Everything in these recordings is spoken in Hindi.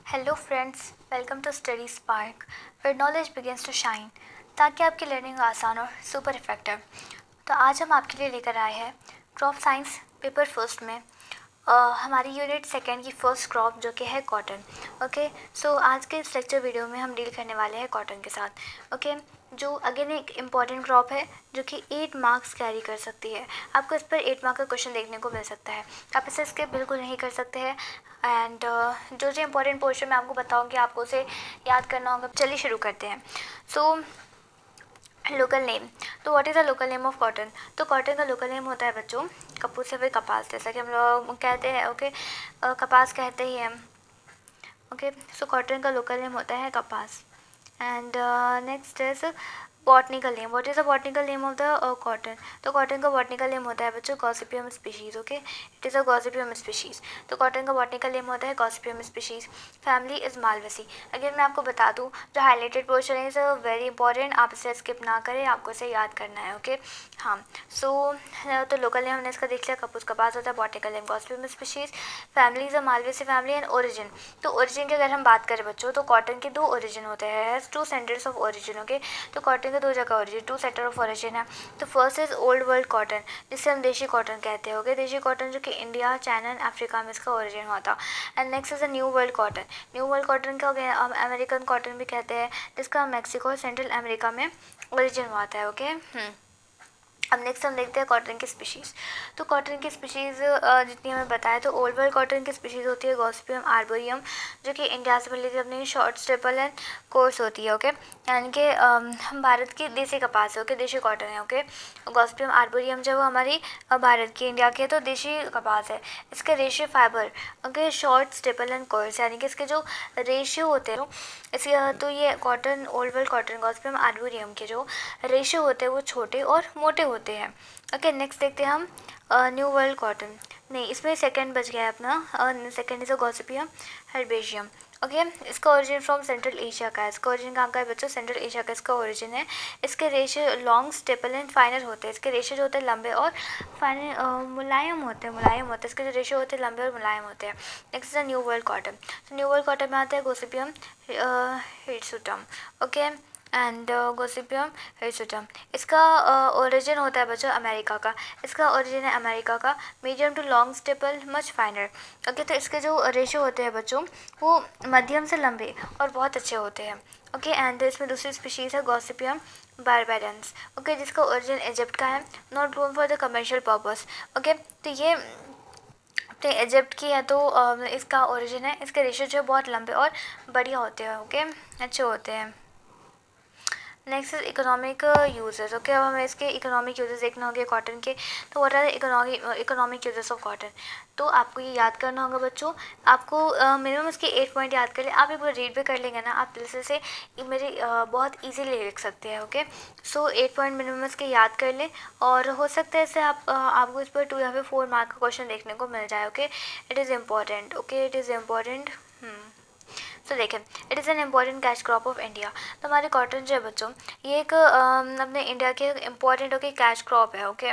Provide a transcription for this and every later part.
Hello friends, welcome to Study Spark where knowledge begins to shine, ताकि आपकी लर्निंग आसान और सुपर इफेक्टिव। तो आज हम आपके लिए लेकर आए हैं क्रॉप साइंस पेपर फर्स्ट में हमारी यूनिट सेकेंड की फर्स्ट क्रॉप जो कि है कॉटन। ओके, सो आज के इस लेक्चर वीडियो में हम डील करने वाले हैं कॉटन के साथ। ओके, जो अगेन एक इम्पॉर्टेंट क्रॉप है जो कि 8 मार्क्स कैरी कर सकती है। आपको इस पर 8 मार्क का क्वेश्चन देखने को मिल सकता है, आप इसे स्किप बिल्कुल नहीं कर सकते हैं। एंड जो जो इम्पोर्टेंट पोर्शन मैं आपको बताऊँगी आपको उसे याद करना होगा। चलिए शुरू करते हैं। सो लोकल नेम, तो what is the local name of cotton? तो कॉटन का लोकल नेम होता है बच्चों कपूस या फिर कपास, जैसा कि हम लोग कहते हैं। ओके, कपास कहते ही हम। ओके, सो कॉटन का लोकल नेम होता है कपास। And next is botanical name. What is the botanical name of the cotton? तो कॉटन का बॉटनिकल नेम होता है बच्चों Gossypium species. Okay, it is a Gossypium species. तो कॉटन का बॉटनिकल नेम होता है Gossypium species. Family is Malvaceae. Again मैं आपको बता दूँ, जो highlighted portion is very important, आप इसे स्किप ना करें, आपको इसे याद करना है। ओके, हाँ। सो तो लोकल नेम हमने इसका देख लिया, कपूस कपास होता है। Botanical name Gossypium species. Family is a Malvaceae family. And origin, तो ओरिजिन की अगर हम बात करें बच्चों, तो कॉटन के 2 ओरिजिन होते हैं, 2 सेंटर्स ऑफ ओरिजिन। ओके, तो कॉटन के 2 जगह ओरिजिन, 2 सेंटर ऑफ ओरिजिन है। तो first is old world cotton, जिसे हम देशी कॉटन कहते हैं। ओके, देशी कॉटन जो कि इंडिया, चाइना एंड अफ्रीका में इसका ओरिजिन हुआ था। And next is a new world cotton. New world cotton का हम अमेरिकन कॉटन भी कहते हैं, जिसका मैक्सिको और सेंट्रल अमेरिका में ओरिजिन हुआ था। ओके, अब नेक्स्ट हम देखते हैं कॉटन की स्पीशीज़। तो कॉटन की स्पीशीज़ जितनी हमें बताया, तो ओल्ड वर्ल्ड कॉटन की स्पीशीज़ होती है गॉसिपियम आर्बोरियम, जो कि इंडिया से मिली थी, अपनी शॉर्ट स्टेपल एंड कोर्स होती है। ओके, यानी कि हम भारत की देसी कपास है। ओके, देशी कॉटन है। ओके, गॉसिपियम आर्बोरियम जो हमारी भारत की, इंडिया की है, तो देशी कपास है। इसके ratio fibre, okay, short staple and course, यानी कि इसके जो रेशियो होते हैं इसके, तो ये cotton old world cotton Gossypium arboreum के जो रेशियो होते हैं वो छोटे और मोटे होते हैं। ओके, नेक्स्ट देखते हैं हम न्यू वर्ल्ड कॉटन। नहीं, इसमें सेकंड बच गया है अपना। Second is a gossypium herbaceum. Okay, इसका ओरिजिन फ्रॉम सेंट्रल एशिया का है। इसका ओरिजिन कहाँ का है बच्चों? सेंट्रल एशिया का इसका ओरिजिन है। इसके रेशियो लॉन्ग स्टेपल एंड फाइनर होते हैं। इसके रेशियो जो होते हैं लंबे और फाइनर, मुलायम होते हैं। इसके जो रेशियो होते हैं लंबे और मुलायम होते हैं। Next is a new world cotton. तो न्यू वर्ल्ड कॉटन में आता है Gossypium hirsutum. Okay, and Gossypium hirsutum. इसका ओरिजिन होता है बच्चों अमेरिका का। इसका ओरिजिन है अमेरिका का। Medium to long staple, much finer. Okay, तो इसके जो रेशियो होते हैं बच्चों वो मध्यम से लंबे और बहुत अच्छे होते हैं। ओके, एंड इसमें दूसरी स्पीशीज़ है गॉसिपियम बारबेडेंस। ओके, जिसका ओरिजिन इजिप्ट का है। Not grown for the commercial purpose. Okay, तो ये अपने इजिप्ट की है, तो इसका ओरिजिन है। इसके रेशियो जो है बहुत लंबे और बढ़िया होते हैं। ओके, अच्छे होते हैं। Next is economic uses. Okay, अब हमें इसके इकोनॉमिक यूजेस देखना होंगे कॉटन के। तो what are economic uses of cotton? तो आपको ये याद करना होगा बच्चों, आपको मिनिमम इसके 8 पॉइंट याद कर लें। आप एक बार रीड भी कर लेंगे ना, आप दिल से मेरे बहुत इजीली लिख सकते हैं। ओके, सो 8 पॉइंट मिनिमम इसके याद कर लें, और हो सकता है इससे आपको इस पर 2 या फिर 4 मार्क का क्वेश्चन देखने को मिल जाए। Okay, it is important. Okay, it is important. तो देखें, it is an important cash crop of India. तो हमारे कॉटन जो है बच्चों, ये एक अपने इंडिया के इम्पॉर्टेंट ओके कैश क्रॉप है। Okay,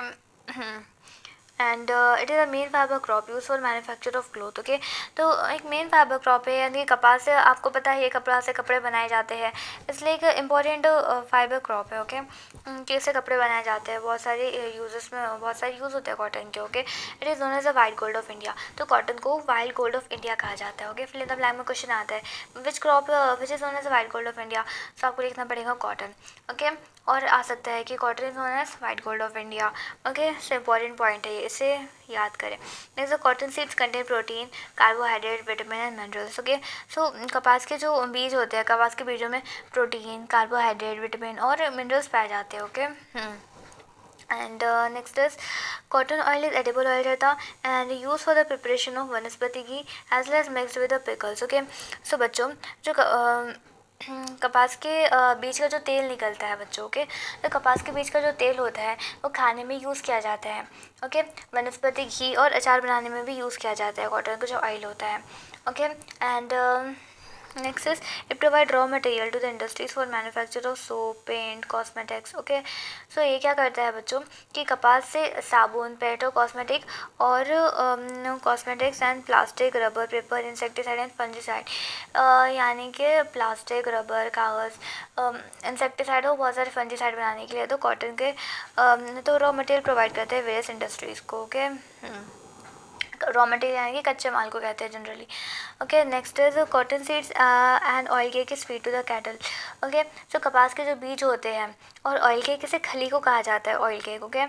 and it is a main fibre crop use for manufacture of cloth. Okay, तो एक मेन फाइबर क्रॉप है, यानी कपास से, आपको पता है ये कपड़ा से कपड़े बनाए जाते हैं, इसलिए एक इम्पॉर्टेंट फाइबर क्रॉप है। ओके, कि इससे कपड़े बनाए जाते हैं, बहुत सारे यूजेस में बहुत सारे यूज़ होते हैं कॉटन के। Okay, it is known as a white gold of India. तो कॉटन को वाइट गोल्ड ऑफ इंडिया कहा जाता है। ओके, फिर इन द ब्लैंक में क्वेश्चन आता है which crop which is known as a white gold of India, तो आपको लिखना पड़ेगा कॉटन। ओके, और आ सकता है कि cotton is known as white gold of India. Okay, so important point है ये, इसे याद करें। Next, cotton seeds contain protein, carbohydrate, vitamin and minerals. Okay, so कपास के जो बीज होते हैं, कपास के बीजों में प्रोटीन, कार्बोहाइड्रेट, विटामिन और मिनरल्स पाए जाते हैं। Okay, and next is cotton oil is edible oil रहता and use for the preparation of vanaspati ghee as well as mixed with the pickles. Okay, so बच्चों जो कपास के बीज का जो तेल निकलता है बच्चों के, तो कपास के बीज का जो तेल होता है वो खाने में यूज़ किया जाता है। ओके, वनस्पति घी और अचार बनाने में भी यूज़ किया जाता है कॉटन का जो ऑयल होता है। Okay, and next is it provide raw material to the industries for manufacture of soap, paint, cosmetics. Okay, so ये क्या करता है बच्चों कि कपास से साबुन, पेंट और कॉस्मेटिक और cosmetics and plastic, rubber, paper, insecticide and fungicide, यानी कि प्लास्टिक, रबर, कागज़, इंसेक्टिसाइड और बहुत सारे फंजीसाइड बनाने के लिए तो कॉटन के तो रॉ मटेरियल प्रोवाइड करते हैं वेरियस इंडस्ट्रीज़ को। ओके, रॉ मटेरियल यानी कि कच्चे माल को कहते हैं generally. Okay, next is cotton seeds and oil cake is feed to the cattle. Okay, so कपास के जो बीज होते हैं और ऑयल केक, इसे खली को कहा जाता है, ऑयल केक। ओके,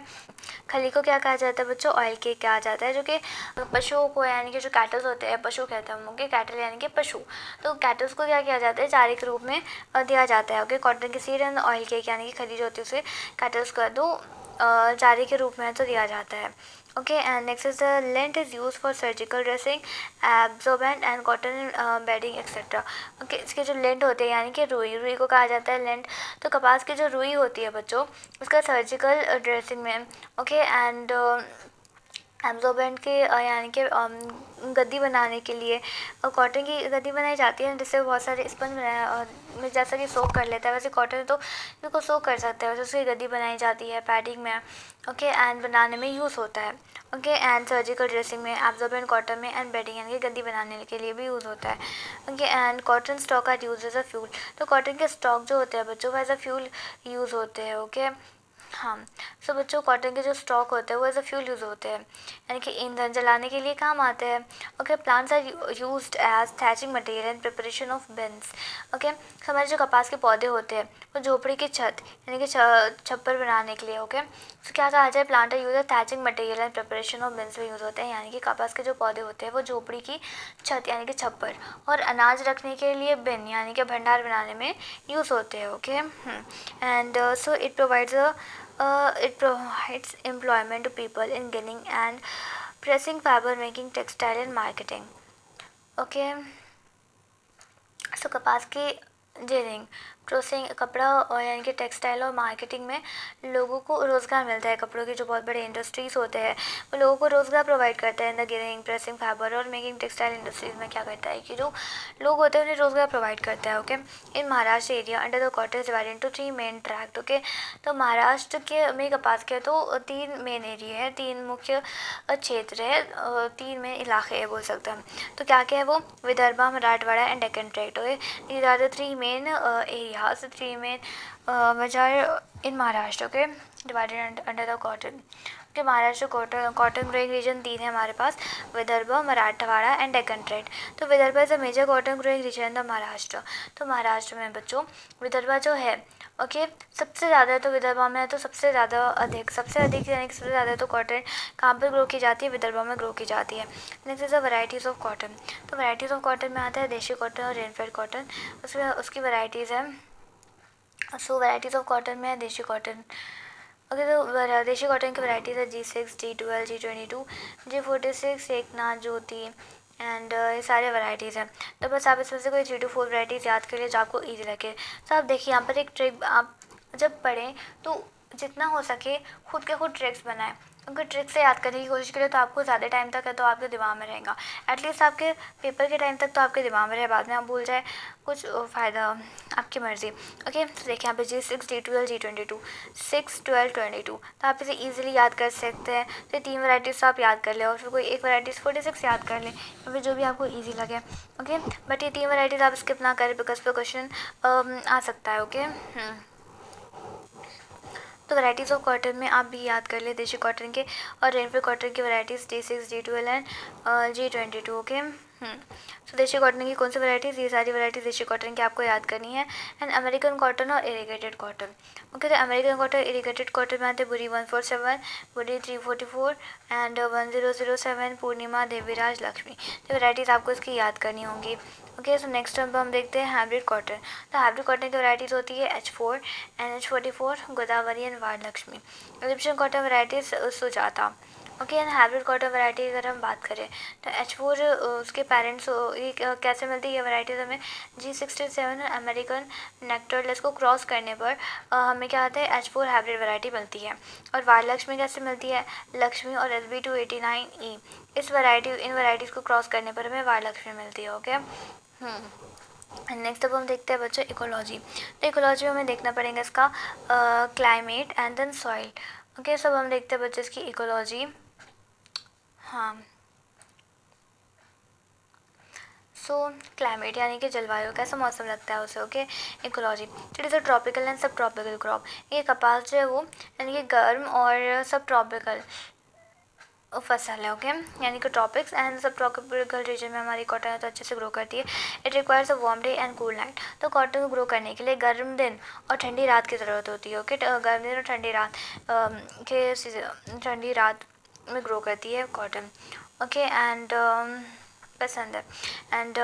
खली को क्या कहा जाता है बच्चों? ऑयल केक कहा जाता है, जो कि पशुओं को यानी कि जो कैटल्स होते हैं, पशु कहते हैं हम लोग, कैटल यानी कि पशु, तो कैटल्स को क्या किया जाता है? चारे के रूप में दिया जाता है। ओके, कॉटन की सीड एंड ऑयल केक यानी कि खली जो होती है उसे कैटल्स को दो चारे के रूप में तो दिया जाता है। Okay, and next is the lint is use for surgical dressing, absorbent and cotton bedding etcetera. Okay, इसके जो लेंट होते हैं यानी कि रुई, रुई को कहा जाता है लेंट। तो कपास की जो रुई होती है बच्चों, उसका सर्जिकल ड्रेसिंग में, ओके, एंड एब्जॉर्बेंट के यानी कि गद्दी बनाने के लिए कॉटन की गद्दी बनाई जाती है, जिससे बहुत सारे स्पंज बनाया जैसा कि सोक कर लेता है, वैसे कॉटन तो इसको सोक कर सकता है, वैसे उसकी गद्दी बनाई जाती है पैडिंग में। ओके, एंड बनाने में यूज़ होता है। ओके, एंड सर्जिकल ड्रेसिंग में, एब्जॉर्बेंट कॉटन में, एंड बेडिंग यानी कि गद्दी बनाने के लिए भी यूज़ होता है। Okay, and cotton stalk are use as a fuel. तो कॉटन के स्टॉक जो होते हैं बच्चों वो एज अ फ्यूल यूज़ होते हैं। ओके, हाँ, सो बच्चों कॉटन के जो स्टॉक होते हैं वो एज अ फ्यूल यूज़ होते हैं, यानी कि ईंधन जलाने के लिए काम आते हैं। Okay, plants are used as thatching material and preparation of beans. Okay, हमारे जो कपास के पौधे होते हैं वो झोपड़ी की छत यानी कि छप्पर बनाने के लिए। ओके, तो क्या कहा जाए? Plant are use as thatching material and preparation of bins में यूज़ होते हैं, यानी कि कपास के जो पौधे होते हैं वो झोपड़ी की छत यानी कि छप्पर और अनाज रखने के लिए बिन यानी कि भंडार बनाने में यूज़ होते हैं। Okay, and so it provides employment to people in ginning and pressing, fiber making, textile and marketing. Okay, so कपास की जिनिंग, प्रोसेसिंग, कपड़ा और यानी कि टेक्सटाइल और मार्केटिंग में लोगों को रोज़गार मिलता है। कपड़ों के जो बहुत बड़े इंडस्ट्रीज़ होते हैं वो लोगों को रोज़गार प्रोवाइड करते हैं। In the ginning, pressing, fibre और मेकिंग टेक्सटाइल इंडस्ट्रीज़ में क्या करता है कि जो लोग होते हैं उन्हें रोज़गार प्रोवाइड करता है। Okay, in Maharashtra area under the cotton is divided into 3 main tract. Okay, तो महाराष्ट्र के में कपास के तो 3 मेन एरिया है, 3 मुख्य क्षेत्र है, 3 मेन इलाके है बोल सकते हैं हम। तो क्या क्या है वो? Vidarbha, Marathwada and Deccan tract. Okay, these are the 3 main areas, 3 main which are in Maharashtra. Okay, divided under the cotton. कि महाराष्ट्र कॉटन ग्रोइंग रीजन 3 है हमारे पास, विदर्भ, मराठवाड़ा एंड डेक्कन ट्रेड। तो Vidarbha is a major cotton growing region the Maharashtra. तो महाराष्ट्र में बच्चों विदर्भा जो है, ओके, सबसे ज़्यादा तो विदर्भा में है, तो सबसे अधिक यानी कि सबसे ज़्यादा तो कॉटन कहाँ पर ग्रो की जाती है? विदर्भा में ग्रो की जाती है। Next is the varieties of cotton. तो वैरायटीज़ ऑफ कॉटन में आता है देशी कॉटन और रेनफेड कॉटन, उसमें उसकी वैरायटीज़ है। सो वैरायटीज़ ऑफ कॉटन में है देशी कॉटन। ओके, तो देशी कॉटन की वैराइटीज़ है G6, G12, G22, G46, Eknath, Jyoti and ये सारे वैराइटीज़ हैं। तो बस आप इसमें से कोई 3 to 4 वैराइटीज़ याद कर लिए जो आपको ईजी लगे। तो आप देखिए यहाँ पर एक ट्रिक, आप जब पढ़ें तो जितना हो सके खुद के खुद ट्रिक्स बनाएं। अगर ट्रिक से याद करने की कोशिश करें तो आपको ज़्यादा टाइम तक है तो आपके दिमाग में रहेगा, एटलीस्ट आपके पेपर के टाइम तक तो आपके दिमाग में रहे, बाद में आप भूल जाए कुछ फ़ायदा, आपकी मर्ज़ी। ओके, तो देखिए यहाँ पे G6, G12, G22, 6, 12, 22, तो आप इसे इजीली याद कर सकते हैं। तो 3 वैराइटीज़ तो आप याद कर लें और फिर कोई एक वैराइटीज़ 46 याद कर लें या फिर जो भी आपको ईजी लगे। ओके, बट ये 3 वैराइटीज़ आप स्किप ना करें बिकॉज पे क्वेश्चन आ सकता है। ओके, तो वैराइटीज़ ऑफ कॉटन में आप भी याद कर ले देशी कॉटन के और रेनफेड कॉटन की varieties G6, G12 and G22। Okay, so desi cotton की कौन सी वैराइटीज़? ये सारी वैराइटीज़ देशी कॉटन की आपको याद करनी है। एंड अमेरिकन कॉटन और इरीगेटेड कॉटन। ओके, तो अमेरिकन कॉटन, इरीगेटेड कॉटन में आते हैं बुरी 147, बुरी 344 एंड 1007, पूर्णिमा, देवीराज, लक्ष्मी। तो वैराइटीज़ आपको इसकी याद करनी होंगी। ओके, सो नेक्स्ट हम देखते हैं हाइब्रिड कॉटन। तो हाइब्रिड कॉटन की वैराइटीज़ होती है H4, NH44, Godavari and Varalakshmi. Egyptian cotton varieties Sujata. Okay, and hybrid cotton variety अगर हम बात करें तो H4 उसके पेरेंट्स ये कैसे मिलती है वैराइटीज़ हमें? G67 अमेरिकन नेक्टरलेस को क्रॉस करने पर हमें क्या आता है? H4 हाइब्रिड वैरायटी मिलती है। और वारलक्ष्मी कैसे मिलती है? लक्ष्मी और SB289E, इन वैराइटीज़ को क्रॉस करने पर हमें वारलक्ष्मी मिलती है। ओके, नेक्स्ट अब हम देखते हैं बच्चों इकोलॉजी। तो इकोलॉजी में हमें देखना पड़ेगा इसका climate and then soil. Okay, सब हम देखते हैं बच्चों इसकी इकोलॉजी। हाँ, सो क्लाइमेट यानी कि जलवायु, कैसा मौसम लगता है उसे। Okay, ecology, it is a tropical and सब ट्रॉपिकल क्रॉप। ये कपास जो है वो यानी कि गर्म और सब ट्रॉपिकल फसल है। ओके, यानी कि ट्रॉपिक्स एंड सब ट्रॉपिकल रीजन में हमारी कॉटन है तो अच्छे से ग्रो करती है। It requires a warm day and cool night. तो कॉटन को ग्रो करने के लिए गर्म दिन और ठंडी रात की ज़रूरत होती है। ओके, गर्म दिन और ठंडी रात ठंडी रात में ग्रो करती है कॉटन। ओके, एंड पसंद है। And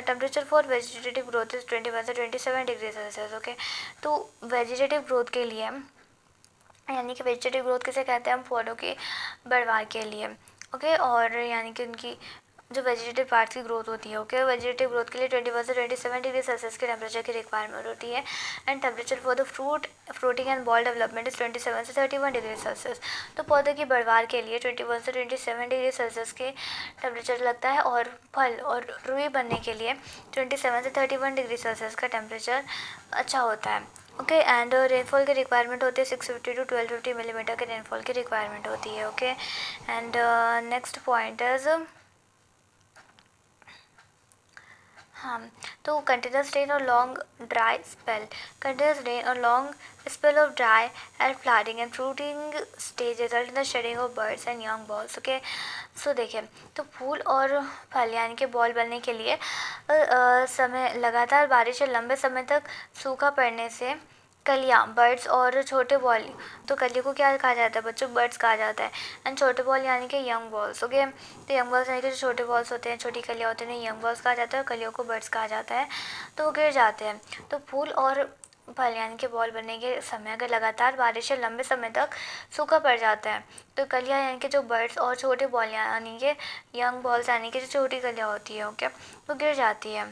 temperature for vegetative growth is 21 से 27 डिग्री सेल्सियस। ओके, तो वेजिटेटिव ग्रोथ के लिए यानी कि वेजिटेटिव ग्रोथ किसे कहते हैं, हम फलों की बढ़वार के लिए। ओके, और यानी कि उनकी जो वेजिटेटिव पार्ट्स की ग्रोथ होती है। ओके, वेजिटेटिव ग्रोथ के लिए 21 से 27 डिग्री सेल्सियस के टेम्परेचर की रिक्वायरमेंट होती है। And temperature for the fruiting and ball development is 27 से 31 डिग्री सेल्सियस। तो पौधे की बढ़वार के लिए 21 से 27 डिग्री सेल्सियस के टेम्परेचर लगता है, और फल और रुई बनने के लिए 27 से 31 डिग्री सेल्सियस का टेम्परेचर अच्छा होता है। ओके, एंड रेनफॉल की रिक्वायरमेंट होती है 650 टू 1250 मिलीमीटर के रेनफॉल की रिक्वायरमेंट होती है। Okay, and next point is हाँ, तो कंटिन्यूस रेन और long dry spell. Continuous rain और long spell of dry and flowering and fruiting stage result in the shedding of buds and young bolls. Okay, so देखिए, तो फूल और फल यानी कि बॉल बनने के लिए समय लगातार बारिश या लंबे समय तक सूखा पड़ने से कलियाँ, बर्ड्स और छोटे बॉल, तो कलियों को क्या कहा जाता है बच्चों, बर्ड्स कहा जाता है। एंड छोटे बॉल यानी कि यंग बॉल्स। ओके, तो यंग बॉल्स यानी कि जो छोटे बॉल्स होते हैं, छोटी कलियाँ होती हैं, यंग बॉल्स कहा जाता है, और कलियों को बर्ड्स कहा जाता है। तो वो गिर जाते हैं। तो फूल और फल यानी कि बॉल बनने के समय अगर लगातार बारिश या लंबे समय तक सूखा पड़ जाता है, तो कलियाँ यानी कि जो बर्ड्स और छोटे बॉल यानी कि यंग बॉल्स यानी कि जो छोटी कलियाँ होती है, ओके, वो गिर जाती है।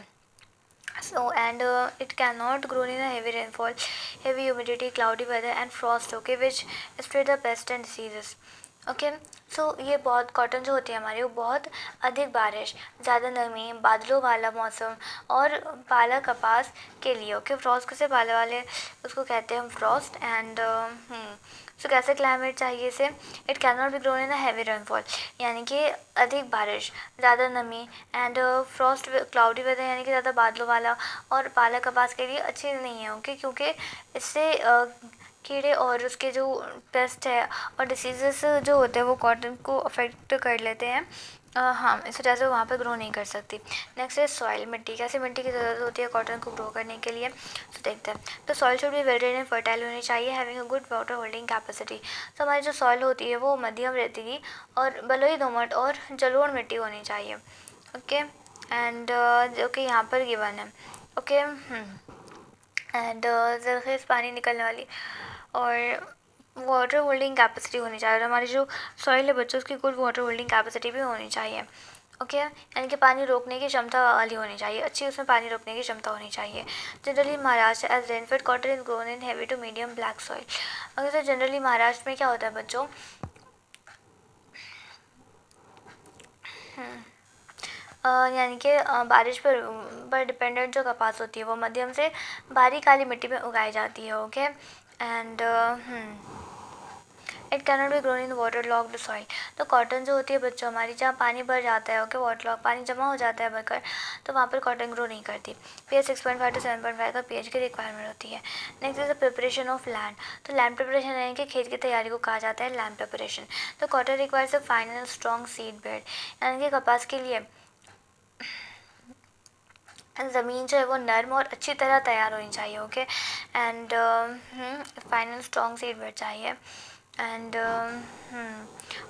So and it cannot grow in a heavy rainfall, heavy humidity, cloudy weather and frost. Okay, which spread the pest and diseases. Okay, so ये बहुत कॉटन जो होती है हमारी, वो बहुत अधिक बारिश, ज़्यादा नमी, बादलों वाला मौसम और पाला कपास के लिए। ओके, फ्रॉस्ट किसे पाला वाले उसको कहते हैं हम फ्रॉस्ट। एंड सो कैसे क्लाइमेट चाहिए इसे, it can not be grown in a heavy rainfall यानी कि अधिक बारिश, ज़्यादा नमी, एंड फ्रॉस्ट क्लाउडी वेदर यानी कि ज़्यादा बादलों वाला, और पाला कपास के लिए अच्छी नहीं है। ओके, क्योंकि इससे कीड़े और उसके जो पेस्ट है और डिसीजेस जो होते हैं वो कॉटन को अफेक्ट कर लेते हैं। हाँ, इस वजह से वहाँ पर ग्रो नहीं कर सकती। नेक्स्ट है सॉइल, मिट्टी। कैसे मिट्टी की ज़रूरत होती है कॉटन को ग्रो करने के लिए, तो देखते हैं। तो soil should be well drain and fertile होनी चाहिए, having a good water holding capacity. तो हमारी जो सॉइल होती है वो मध्यम रेतीली और बलुई दोमट और जलोढ़ मिट्टी होनी चाहिए। ओके, एंड जो कि यहाँ पर गिवन है। ओके, एंड जरखेज़ पानी निकलने वाली और वाटर होल्डिंग कैपेसिटी होनी चाहिए। और हमारी जो सॉइल है बच्चों, उसकी गुड वाटर होल्डिंग कैपेसिटी भी होनी चाहिए। ओके, यानी कि पानी रोकने की क्षमता वाली होनी चाहिए, अच्छी उसमें पानी रोकने की क्षमता होनी चाहिए। Generally Maharashtra as rainfed cotton is grown in heavy to medium black soil. Okay, तो जनरली महाराष्ट्र में क्या होता है बच्चों, यानी कि बारिश पर डिपेंडेंट जो कपास होती है वो मध्यम से भारी काली मिट्टी में उगाई जाती है। Okay, and it cannot be grown in water locked soil. तो कॉटन जो होती है बच्चों हमारी, जहाँ पानी भर जाता है, ओके, वाटर लॉक, पानी जमा हो जाता है भरकर, तो वहाँ पर कॉटन ग्रो नहीं करती। पीएच 6.5 टू 7.5 का पीएच की रिक्वायरमेंट होती है। Next is the preparation of land. तो लैंड प्रिपरेशन यानी कि खेत की तैयारी को कहा जाता है लैंड प्रिपरेशन। तो cotton requires a fine and strong seed bed, यानी कि कपास के लिए ज़मीन जो है वो नर्म और अच्छी तरह तैयार होनी चाहिए। Okay, and fine and strong seed bed चाहिए। एंड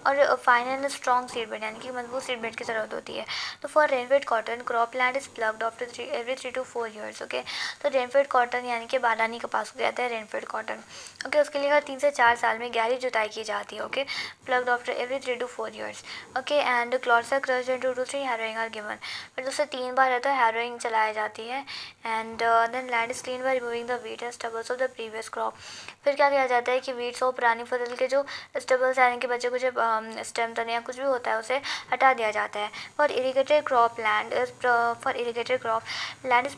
और fine and strong seed bed यानी कि मजबूत सीड बेड की ज़रूरत होती है। तो for rainfed cotton crop land is ploughed after every 3 to 4 years. Okay, तो रेनफेड कॉटन यानी कि बालानी कपास को कहते हैं रेनफेड कॉटन। ओके, उसके लिए हर 3 से 4 साल में गहरी जुताई की जाती है। Okay, ploughed after every 3 to 4 years. Okay, and clods are crushed and 2 to 3 harrowing are given. फिर 2 से 3 बार है तो हैरोइंग चलाई जाती है। And then land is clean by removing the weed and stubbles of the previous crop. फिर क्या किया जाता है कि वीट्स और पुरानी फसल के जो स्टेबल्स यानी कि बचे कुछ स्टेम तने या कुछ भी होता है उसे हटा दिया जाता है। For irrigated crop land is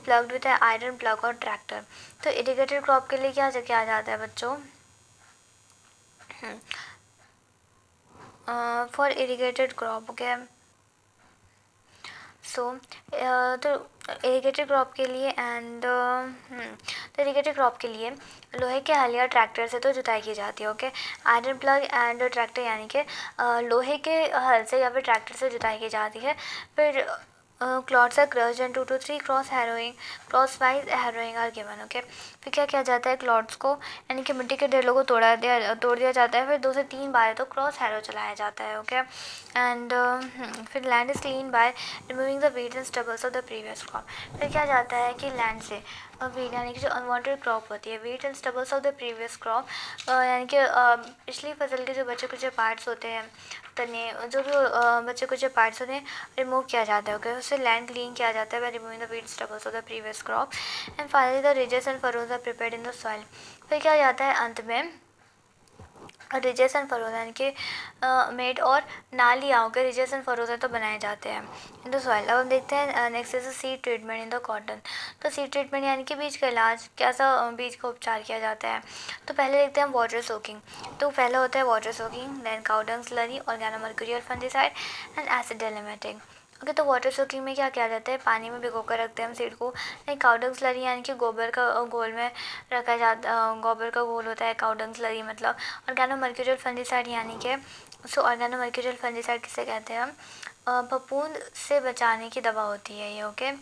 ploughed with iron plough और ट्रैक्टर। तो इरीगेटेड क्रॉप के लिए क्या किया जाता है बच्चों? For irrigated crop, okay. So तो इरीगेटेड क्रॉप के लिए तो इरीगेटेड क्रॉप के लिए लोहे के हल या ट्रैक्टर से तो जुताई की जाती है, okay. Iron plug and tractor यानी कि लोहे के हल से या फिर ट्रैक्टर से जुताई की जाती है। फिर clods are crushed and 2 to 3 crosswise harrowing are given, okay. फिर क्या किया जाता है? क्लॉट्स को यानी कि मिट्टी के ढेलों को तोड़ दिया जाता है। फिर 2 से 3 बार तो क्रॉस हैरो चलाया जाता है, ओके। एंड फिर land is clean by removing the weeds and stubbles of the previous crop. फिर क्या जाता है कि लैंड से वीड यानी कि जो अनवांटेड क्रॉप होती है, weeds and stubbles of the previous crop यानी कि पिछली फसल के जो बचे कुछ पार्ट्स होते हैं, तने जो भी बचे कुछ पार्ट्स होते हैं, रिमूव किया जाता है, ओके। उससे लैंड क्लीन किया जाता है by removing the weed stubbles of the previous crop. And finally the ridges and furrows are prepared in the soil. फिर क्या जाता है अंत में? रिजेस एंड फरोज यानी कि मेड और नालियाँ के रिजेस एंड फरोज तो बनाए जाते हैं इन द सॉइल। अब हम देखते हैं next is seed treatment in the cotton. तो सीड ट्रीटमेंट यानी कि बीज का इलाज, कैसा बीज का उपचार किया जाता है? तो पहले देखते हैं वाटर सोकिंग। तो पहला होता है water soaking, then cow dung slurry, organomercurial fungicide and acid एलिमेंटिंग, ओके। तो वाटर सोकिंग में क्या किया जाता है? पानी में भिगो कर रखते हैं हम सीड को। नहीं, काउडंग स्लरी यानी कि गोबर का घोल में रखा जाता, गोबर का घोल होता है काउडंग स्लरी मतलब। ऑर्गेनोमर्क्यूरियल फंजीसाइड यानी कि ऑर्गेनोमर्क्यूरियल फंजीसाइड किसे कहते हैं हम? फफूंद से बचाने की दवा होती है ये, ओके।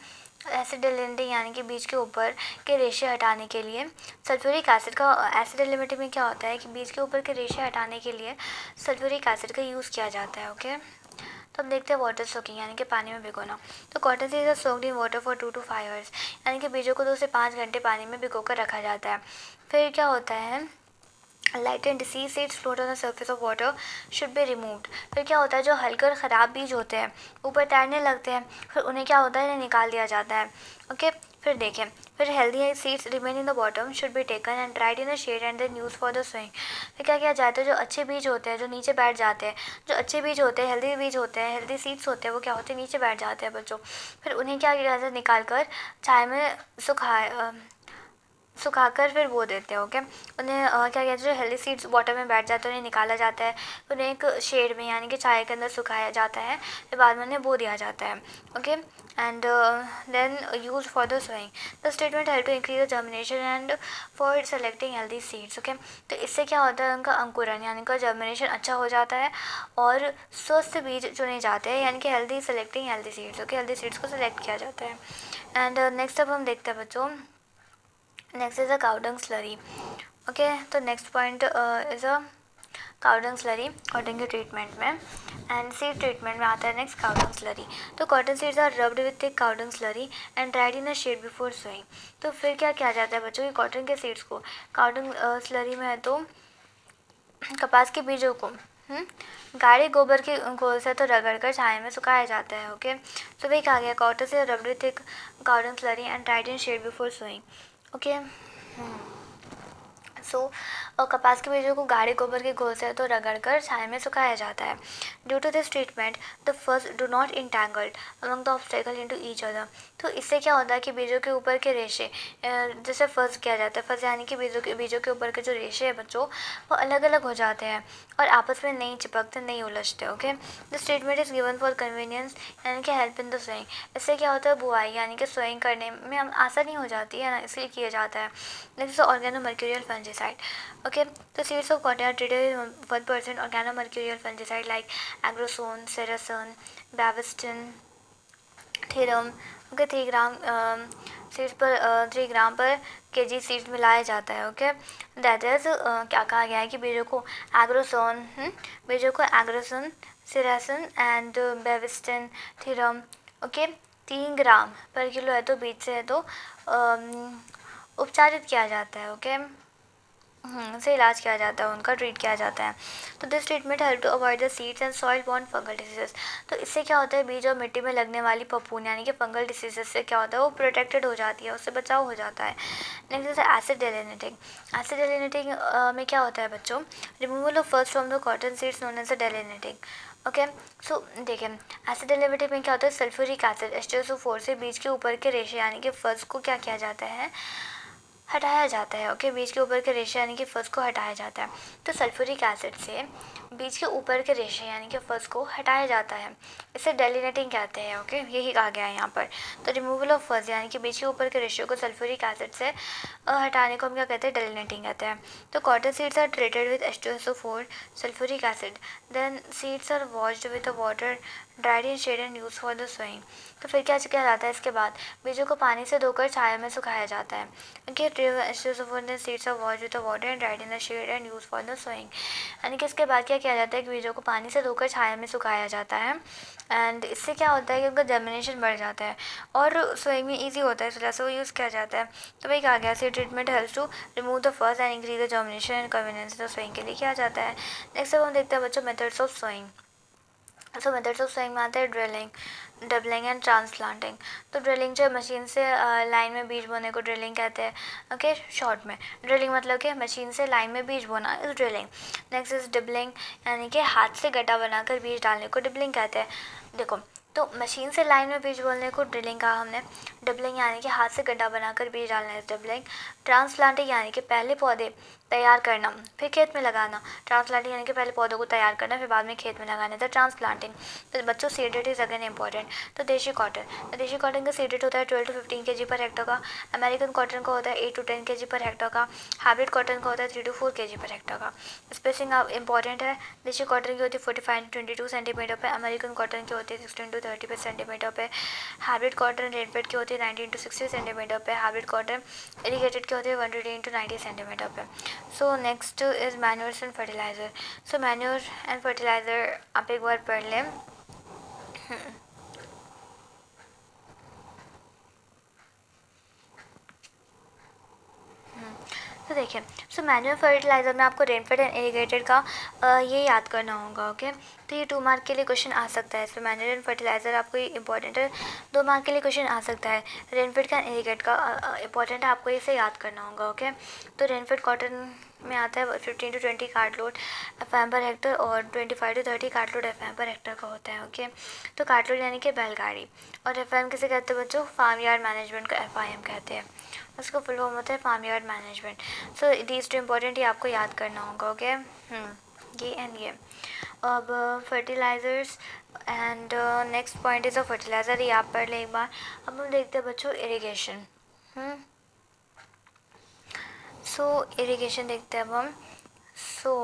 एसिड एलिमेंटिंग यानी कि बीज के ऊपर के रेशे हटाने के लिए सल्फ्यूरिक एसिड का, एसिड एलिमेंटिंग में क्या होता है कि बीज के ऊपर के रेशे हटाने के लिए सल्फ्यूरिक एसिड का यूज़ किया जाता है, ओके। तो अब देखते हैं वाटर सोकिंग यानी कि पानी में भिगोना। तो cotton seeds are soaked in water for 2 to 5 hours यानी कि बीजों को 2 से 5 घंटे पानी में भिगो कर रखा जाता है। फिर क्या होता है? Light and disease seeds float on the surface of water should be removed. फिर क्या होता है? जो हल्के और ख़राब बीज होते हैं ऊपर तैरने लगते हैं, फिर उन्हें क्या होता है? इन्हें निकाल दिया जाता है, ओके। फिर देखें, फिर healthy seeds remain in the bottom should be taken and dried in the shade and then use for the sowing. फिर क्या किया जाता है? जो अच्छे बीज होते हैं जो नीचे बैठ जाते हैं, जो अच्छे बीज होते हैं, हेल्दी बीज होते हैं, हेल्दी सीड्स होते हैं, वो क्या होते हैं? नीचे बैठ जाते हैं बच्चों। फिर उन्हें क्या किया जाता है? निकाल कर छाया में सुखाकर फिर बो देते हैं, ओके। उन्हें क्या कहते हैं? जो हेल्दी सीड्स वाटर में बैठ जाते हैं उन्हें निकाला जाता है, उन्हें एक शेड में यानी कि छाया के अंदर सुखाया जाता है, फिर बाद में उन्हें बो दिया जाता है, okay. And then use for the sowing. The statement help to increase the germination and for selecting healthy seeds, okay. तो इससे क्या होता है? उनका अंकुरन यानी उनका जर्मिनेशन अच्छा हो जाता है और स्वस्थ बीज चुने जाते हैं यानी कि healthy selecting healthy seeds, okay. Healthy seeds को सेलेक्ट किया जाता है। एंड नेक्स्ट अब हम देखते हैं बच्चों, next is a cow dung slurry, okay. तो next point is a cow dung slurry cotton के ट्रीटमेंट में। एंड सीड ट्रीटमेंट में आता है नेक्स्ट काउ डंग स्लरी। तो cotton seeds are rubbed with thick cow dung slurry and dried in a shade before sowing. तो फिर क्या किया जाता है बच्चों? की कॉटन के सीड्स को काउ डंग स्लरी में है तो कपास के बीजों को गाढ़े गोबर के घोल से तो रगड़ कर छाया में सुखाया जाता है, ओके। तो वही कहा गया कॉटन से rubbed with thick cow dung slurry and dried in shade before sowing, okay. और कपास के बीजों को गाढ़े गोबर के घोल से तो रगड़कर छाया में सुखाया जाता है। Due to this treatment the first do not entangled among the obstacle into each other. तो इससे क्या होता है कि बीजों के ऊपर के रेशे जैसे फर्ज किया जाता है, फर्ज यानी कि बीजों के ऊपर के जो रेशे हैं बच्चों वो अलग अलग हो जाते हैं और आपस में नहीं चिपकते, नहीं उलझते, okay. This treatment is given for convenience यानी कि हेल्प इन द सोइंग। इससे क्या होता है? बुआई यानी कि सोइंग करने में हम आसानी हो जाती है ना, इसलिए किया जाता है। Next organomercurial fungicide, okay. The seeds of cotton are treated with 1% organomercurial fungicide like agrosone, seracin, bavestin, therum, okay. 3 gram seeds पर 3 ग्राम पर kg सीड्स मिलाया जाता है, ओके। दैट इज क्या कहा गया है कि बीजों को एग्रोसोन, सेरासन एंड बेविस्टिन, थीरम, ओके, 3 ग्राम पर किलो है तो बीज से है तो उपचारित किया जाता है, ओके। से इलाज किया जाता है, उनका ट्रीट किया जाता है। तो this treatment help to avoid the seeds and soil borne fungal diseases. तो इससे क्या होता है, बीज और मिट्टी में लगने वाली फफूंद यानी कि फंगल डिसीजेस से क्या होता है, वो प्रोटेक्टेड हो जाती है, उससे बचाव हो जाता है। Next is acid delinting. Acid delinting में क्या होता है बच्चों, removal of first from the cotton seeds known as delinting. Okay, so देखिए एसिड डेरिवेटिव में क्या होता है, सल्फ्यूरिक एसिड H2SO4 से बीज के ऊपर के रेशे यानी कि फर्स्ट को क्या किया जाता है, हटाया जाता है। ओके, बीज के ऊपर के रेशे यानी कि फर्स्ट को हटाया जाता है। तो सल्फ्यूरिक एसिड से बीज के ऊपर के रेशे यानी कि फर्स्ट को हटाया जाता है, इसे डेलिनेटिंग कहते हैं। ओके, यही कहा गया है यहाँ पर। तो रिमूवल ऑफ फर्स्ट यानी कि बीज के ऊपर के रेशे को सल्फ्यूरिक एसिड से हटाने को हम क्या कहते हैं, डेलिनेटिंग कहते हैं। तो cotton seeds are treated with H2SO4 sulphuric acid, then seeds are washed with water, dried in shade and use for the sowing. तो फिर क्या किया जाता है, इसके बाद बीजों को पानी से धोकर छाया में सुखाया जाता है। Okay, H2SO4 seeds are washed with water and dried in the shade and use for the sowing. यानी कि इसके बाद क्या किया जाता है कि बीजों को पानी से धोकर छाया में सुखाया जाता है, एंड इससे क्या होता है कि उनका जर्मिनेशन बढ़ जाता है और सोइंग में ईजी होता है, इस वजह से वो यूज़ किया जाता है। तो वही कहा गया, seed treatment helps to remove the first and increase the germination and convenience, तो सोइंग के लिए किया जाता है। नेक्स्ट अब हम देखते हैं बच्चों methods of sowing. So methods of sowing में आता है ड्रिलिंग, डबलिंग एंड ट्रांसप्लांटिंग। तो ड्रिलिंग जो है मशीन से लाइन में बीज बोने को ड्रिलिंग कहते हैं। ओके, शॉर्ट में ड्रिलिंग मतलब कि मशीन से लाइन में बीज बोना इस ड्रिलिंग। नेक्स्ट इज डिबलिंग, यानी कि हाथ से गड्ढा बनाकर बीज डालने को डिबलिंग कहते हैं। देखो, तो मशीन से लाइन में बीज बोलने को ड्रिलिंग कहा हमने, डबलिंग यानी कि हाथ से गड्ढा बनाकर बीज डालना है डबलिंग। ट्रांसप्लांटिंग यानी कि पहले पौधे तैयार करना फिर खेत में लगाना, ट्रांसप्लांटिंग यानी कि पहले पौधों को तैयार करना फिर बाद में खेत में लगाना था ट्रांसप्लांटिंग। तो बच्चों सीडेड इज अगेन इंपॉर्टेंट। तो देशी कॉटन, तो देशी कॉटन का सीडेड होता है 12 to 15 kg पर हेक्टर का, अमेरिकन कॉटन का होता है 8 to 10 kg पर हेक्टर का, हाइब्रिड कॉटन का होता है 3 to 4 kg पर हेक्टर का। स्पेसिंग इंपॉर्टेंट है, देशी कॉटन की होती है 45 to 22 सेंटीमीटर पे, अमेरिकन कॉटन की होती है 16 to 30 सेंटीमीटर पे, हाइब्रिड कॉटन रेडबेड की होती है 19 to 60 सेंटीमीटर पे, हाइब्रिड कॉटन इरीगेटेड की होती है 110 to 90 सेंटीमीटर पे। So next is manures and fertiliser. So manure and fertiliser आप एक बार पढ़ लें। तो देखिए, सो मैन्युअल फर्टिलाइज़र में आपको रेनफेड एंड इरीगेटेड का ये याद करना होगा। ओके, तो ये 2 मार्क के लिए क्वेश्चन आ सकता है। इसमें मैन्युअल एंड फर्टिलाइज़र आपको ये इंपॉर्टेंट है, 2 मार्क के लिए क्वेश्चन आ सकता है। रेनफेड का इरीगेट का इंपॉर्टेंट है, आपको इसे याद करना होगा। ओके, तो रेनफेड कॉटन में आता है 15 to 20 कार्टलोड FM पर हेक्टर और 25 to 30 कार्टलोड FM पर हेक्टर का होता है। ओके, तो कार्टलोड यानी कि बैलगाड़ी, और FM किसे कहते हैं बच्चों, फार्म यार्ड मैनेजमेंट को FIM कहते हैं, उसका फुल फॉर्म होता है farm yard management. So these two important ये आपको याद करना होगा। ओके, ये एंड ये। अब fertilizers and next point is a fertilizer, ये आप पढ़ लें एक बार। अब हम देखते हैं बच्चों इरिगेशन। सो इरिगेशन देखते हैं अब हम। सो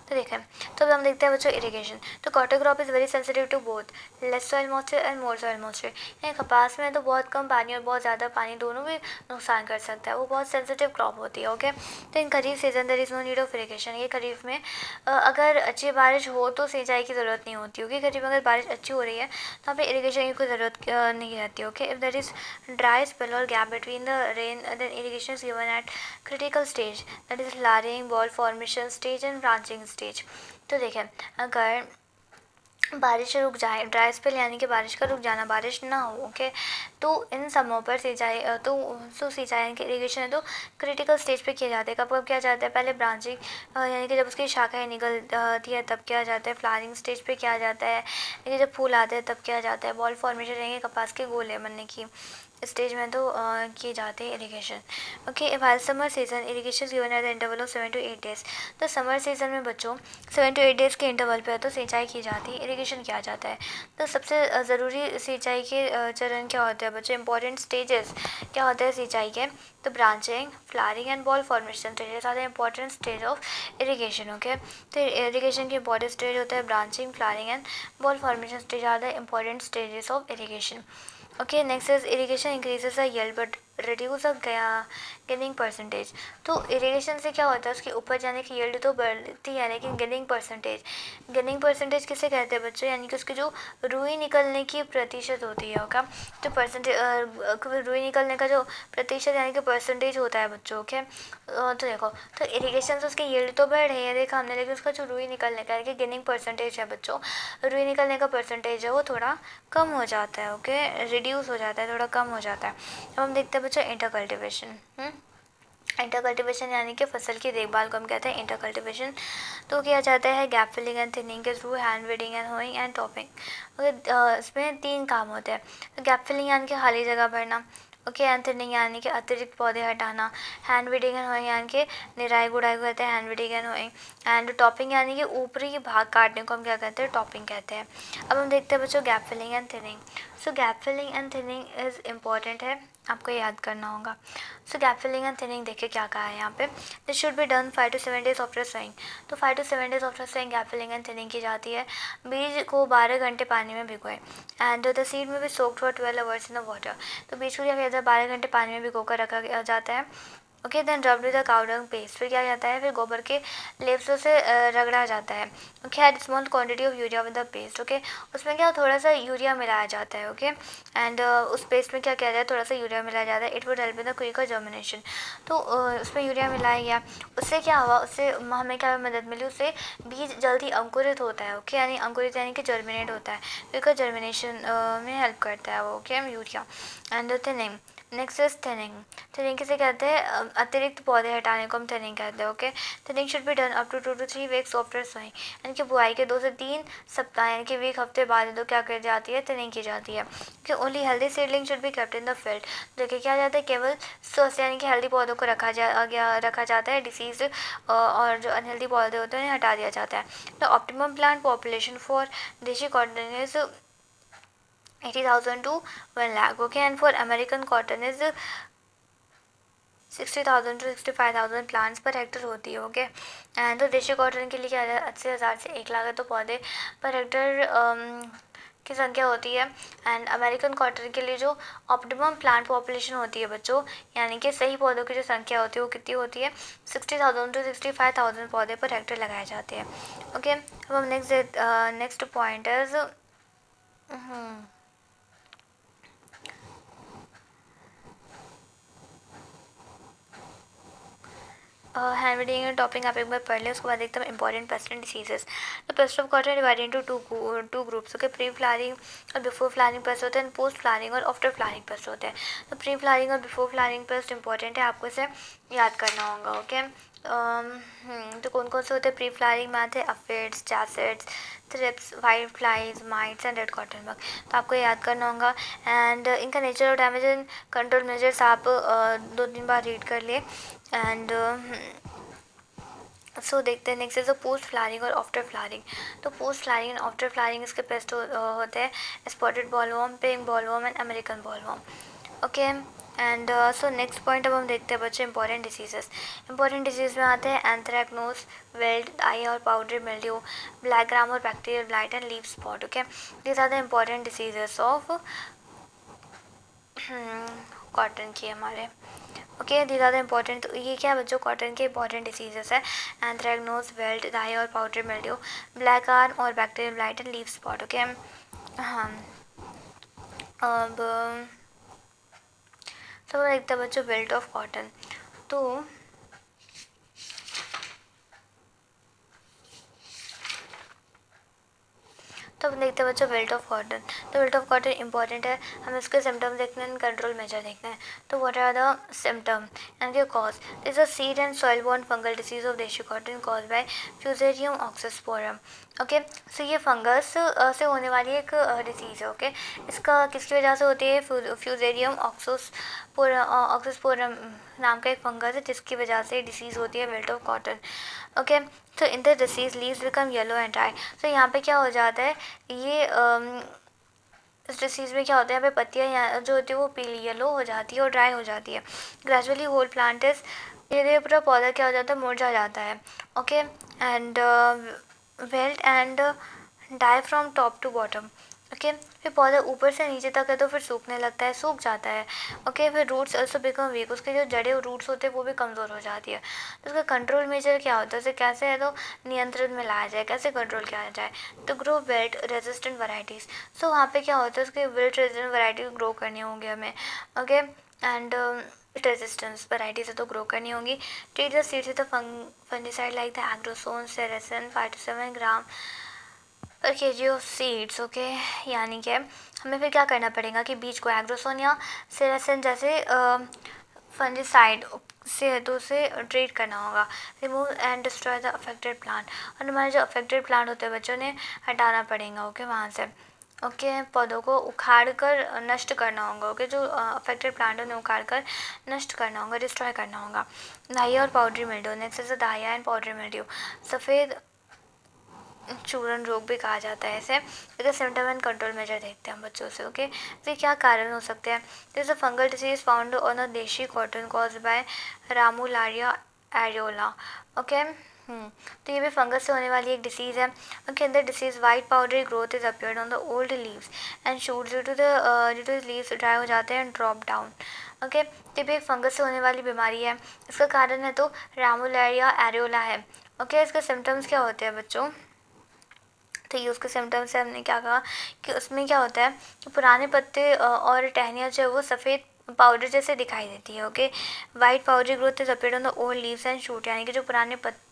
तो देखें, तो अब हम देखते हैं बच्चों इरिगेशन। तो cotton crop is very sensitive to both less soil moisture and more soil moisture. यानी कपास में तो बहुत कम पानी और बहुत ज़्यादा पानी दोनों भी नुकसान कर सकता है, वो बहुत सेंसिटिव क्रॉप होती है। ओके, तो in kharif season there is no need of irrigation. ये खरीफ में अगर अच्छी बारिश हो तो सिंचाई की ज़रूरत नहीं होती होगी। खरीफ में अगर बारिश अच्छी हो रही है तो वहाँ पे इरिगेशन की कोई ज़रूरत नहीं रहती। Okay, if there is dry spell और gap between the rain then irrigation is given at critical stage, that is flowering, boll formation stage and branching stage. तो देखें, अगर बारिश रुक जाए, ड्राई स्पेल यानी कि बारिश का रुक जाना, बारिश ना हो, ओके, तो इन समयों पर सिंचाई तो सिंचाई यानी कि इरीगेशन है तो क्रिटिकल स्टेज पे किया जाता है। कब कब किया जाता है, पहले ब्रांचिंग यानी कि जब उसकी शाखाएं निकलती है तब किया जाता है, फ्लावरिंग स्टेज पे किया जाता है, यानी जब फूल आते हैं तब किया जाता है, बॉल फॉर्मेशन यानी कपास के गोले बनने की स्टेज में तो किए जाते हैं irrigation. Okay, while summer season irrigation given at the interval of 7 to 8 days। तो समर सीजन में बच्चों 7 to 8 days के इंटरवल पे तो सिंचाई की जाती है, इरिगेशन किया जाता है। तो सबसे ज़रूरी सिंचाई के चरण क्या होते हैं बच्चों, इंपॉर्टेंट स्टेजेस क्या होते हैं सिंचाई के, तो branching, flowering and boll formation stages are the important stage of irrigation. Okay, तो इरिगेशन के इंपॉर्टेंट स्टेज होता है branching, flowering and boll formation stage are the important stages of irrigation. Okay, next is irrigation increases the yield but reduce the ginning percentage. तो इरिगेशन से क्या होता है, उसकी उपज यानी कि yield तो बढ़ती है, लेकिन गेनिंग परसेंटेज किसे कहते हैं बच्चों, यानी कि उसकी जो रुई निकलने की प्रतिशत होती है। ओके, तो रुई निकलने का जो प्रतिशत यानी कि परसेंटेज होता है बच्चों। ओके, तो देखो, तो इरिगेशन से उसकी yield तो बढ़ रही है, देखा हमने, लेकिन उसका जो रुई निकलने का यानी कि गेनिंग परसेंटेज है बच्चों, रुई निकलने का परसेंटेज है वो थोड़ा कम हो जाता है। ओके, रिड्यूस हो जाता है, थोड़ा कम हो जाता है। अब हम देखते हैं बच्चों इंटर कल्टिवेशन। इंटर कल्टिवेशन यानी कि फसल की देखभाल को हम कहते हैं इंटर कल्टिवेशन। तो किया जाता है गैप फिलिंग एंड थिनिंग के through hand weeding and hoeing and topping. इसमें 3 काम होते हैं। तो गैप फिलिंग यानी कि खाली जगह भरना, ओके, एंड थिनिंग यानी कि अतिरिक्त पौधे हटाना, हैंड वीडिंग एंड होइंग यानी कि निराई गुड़ाई को कहते हैं hand weeding and hoeing, and topping यानी कि ऊपरी भाग काटने को हम क्या कहते हैं, टॉपिंग कहते हैं। अब हम देखते हैं बच्चों gap filling and thinning. So gap filling and thinning is important है, आपको याद करना होगा। So gap filling and thinning देखिए क्या कहा है यहाँ पे, this should be done 5 to 7 days after sowing. तो 5 to 7 days after sowing gap filling and thinning की जाती है। बीज को 12 घंटे पानी में भिगोएं, एंड द सीड में भी soaked for 12 hours in the water. तो बीज को क्या किया जाता है, 12 घंटे पानी में भिगो कर रखा जाता है। Okay, then rubbed with the cow dung paste. फिर क्या जाता है, फिर गोबर के लेप्सों से रगड़ा जाता है। Okay, add small quantity of urea with the paste. Okay, उसमें क्या थोड़ा सा यूरिया मिलाया जाता है। ओके, एंड उस पेस्ट में क्या किया जाता है, थोड़ा सा यूरिया मिलाया जाता है। It would help in the quicker germination. तो उसमें यूरिया मिलाया गया, उससे क्या हुआ, उससे हमें क्या मदद मिली, उससे बीज जल्दी अंकुरित होता है। ओके, यानी अंकुरित यानी कि जर्मिनेट होता है, क्विकर जर्मिनेशन में हेल्प करता है वो। Okay, urea and thinning. Next is thinning. Thinning किसे कहते हैं, अतिरिक्त पौधे हटाने को हम थिनिंग कहते हैं। Okay, thinning should be done up to 2 to 3 weeks after sowing, यानी कि बुआई के 2 से 3 सप्ताह यानी कि वीक हफ्ते बाद तो क्या कर जाती है, थिनिंग की जाती है। कि only healthy seedling should be kept in the field. देखिए क्या जाता है, केवल स्वस्थ यानी कि हेल्दी पौधों को रखा जाता है, डिसीज और जो अनहेल्दी पौधे होते हैं उन्हें हटा दिया जाता है। The optimum plant population for देशी cotton is 80,000 to 1 lakh. Okay, and for American cotton is 60,000 to 65,000 plants per hectare होती है। ओके, एंड तो देशी कॉटन के लिए क्या 80,000 से 1 लाख तो पौधे पर हेक्टर की संख्या होती है। एंड अमेरिकन कॉटन के लिए जो ऑप्टिमम प्लांट पॉपुलेशन होती है बच्चों, यानी कि सही पौधों की जो संख्या होती है वो कितनी होती है, 60,000 to 65,000 पौधे पर हेक्टर लगाए जाते हैं। ओके, अब हम next point is hand reading and topping आप एक बार पढ़ लें, उसके बाद एकदम इंपॉर्टेंट पेस्ट एंड डिसीजेस। तो paste of cotton divide into two groups. Okay, pre flowering और बिफोर फ्लावरिंग पेस्ट होते हैं, पोस्ट फ्लावरिंग और आफ्टर फ्लावरिंग पेस्ट होते हैं। तो प्री फ्लावरिंग और बिफोर फ्लावरिंग पेस्ट इंपॉर्टेंट है, आपको इसे याद करना होगा। ओके, तो कौन कौन से होते हैं प्री फ्लावरिंग में आते हैं, aphids, jassids, thrips, white flies, mites and red cotton bug. तो आपको याद करना होगा। एंड इनका नेचर और डैमेज एंड कंट्रोल मेजर्स आप 2-3 बार रीड कर लिए। एंड सो देखते हैं next is the post flowering और आफ्टर फ्लावरिंग। तो post flowering and after flowering इसके पेस्ट होते हैं spotted bollworm, pink bollworm and American bollworm. Okay, and so next point अब हम देखते हैं बच्चे इंपॉर्टेंट डिसीजेस। इंपॉर्टेंट डिजीज में आते हैं एंथ्रैक्नोज, वेल्ट, आई और पाउडर मिल्ड्यू, ब्लैक ग्राम और bacterial blight and leaf spot. Okay, these are the important diseases of cotton की हमारे। Okay, these are the important. ये क्या है बच्चों, कॉटन के इंपॉर्टेंट डिसीजेस है, एंथ्रैक्नोज, वेल्ट, डाई और पाउडर मिल्ड्यू, ब्लैक आर्म और bacterial blight and leaf spot. Okay, हाँ, अब सब देखते हैं बच्चों बेल्ट ऑफ कॉटन। तो तो हम देखते हैं बच्चों बेल्ट ऑफ कॉटन। तो बेल्ट ऑफ कॉटन इंपॉर्टेंट है, हम इसके सिम्टम्स देखते हैं, कंट्रोल मेजर देखते हैं। तो what are the symptom and cause, is a seed and soil borne fungal disease of desi cotton cause by fusarium oxysporum. Okay, so ये फंगस से होने वाली एक डिसीज़ है। ओके, इसका किसकी वजह से होती है, फ्यूजेरियम ऑक्सीस्पोरम नाम का एक फंगस है जिसकी वजह से डिसीज़ होती है बेल्ट ऑफ कॉटन। ओके, तो in the disease leaves become yellow and dry. तो यहाँ पे क्या हो जाता है, ये इस डिसीज़ में क्या होता है, यहाँ पे पत्तियाँ जो होती है वो पीली येलो हो जाती है और ड्राई हो जाती है। ग्रेजुअली होल प्लांट इज, धीरे धीरे पूरा पौधा क्या हो जाता है, मुरझा जाता है। Okay, and wilt and die from top to bottom. Okay. फिर पौधा ऊपर से नीचे तक है तो फिर सूखने लगता है, सूख जाता है। ओके। फिर रूट्स ऑल्सो बिकम वीक, उसके जो जड़ें और रूट्स होते हैं वो भी कमज़ोर हो जाती है। तो उसका कंट्रोल मेजर क्या होता है, उसे कैसे है तो नियंत्रण में लाया जाए, कैसे कंट्रोल किया जाए, तो ग्रो विल्ट रेजिस्टेंट वैरायटीज़। सो वहाँ पे क्या होता है, उसके विल्ट रेजिस्टेंट वैरायटीज ग्रो करनी होंगी हमें। ओके। एंड रेजिस्टेंस वैरायटीज तो ग्रो करनी होंगी। Treat the seeds with fungicide like the agrosan ceresan 5 to 7 gram per kg of seeds. Okay. यानी कि हमें फिर क्या करना पड़ेगा कि बीज को एग्रोसोन या सेरेसन जैसे फंगिसाइड से तो उसे ट्रीट करना होगा। Remove and destroy the affected plant, और हमारे जो अफेक्टेड प्लांट होते हैं बच्चों ने हटाना पड़ेगा। ओके। वहाँ से ओके पौधों को उखाड़ कर नष्ट करना होगा। ओके। जो अफेक्टेड प्लांट उन्हें उखाड़ कर नष्ट करना होगा, डिस्ट्रॉय करना होगा। दाहिया और powdery mildew, next is Dahiya and powdery mildew, सफ़ेद चूरन रोग भी कहा जाता है इसे। इसका सिम्टम एंड कंट्रोल मेजर देखते हैं हम बच्चों से। ओके। तो क्या कारण हो सकते हैं, this a fungal disease found on a desi cotton cause by ramularia areola. Okay. तो ये भी फंगस से होने वाली एक डिसीज़ है। उनके अंदर disease white powdery growth is appeared on the old leaves and shoot due to leaves dry हो जाते हैं एंड ड्रॉप डाउन। ओके। ये भी एक फंगस से होने वाली बीमारी है। इसका कारण है तो रामूलारिया एरियोला है। ओके। इसके सिम्टम्स क्या होते हैं बच्चों, तो ये उसके सिम्टम्स से हमने क्या कहा कि उसमें क्या होता है कि पुराने पत्ते और टहनियाँ जो है वो सफ़ेद पाउडर जैसे दिखाई देती है। Okay. White powdery growth is appeared on the old leaves and shoot, यानी कि जो पुराने पत्ते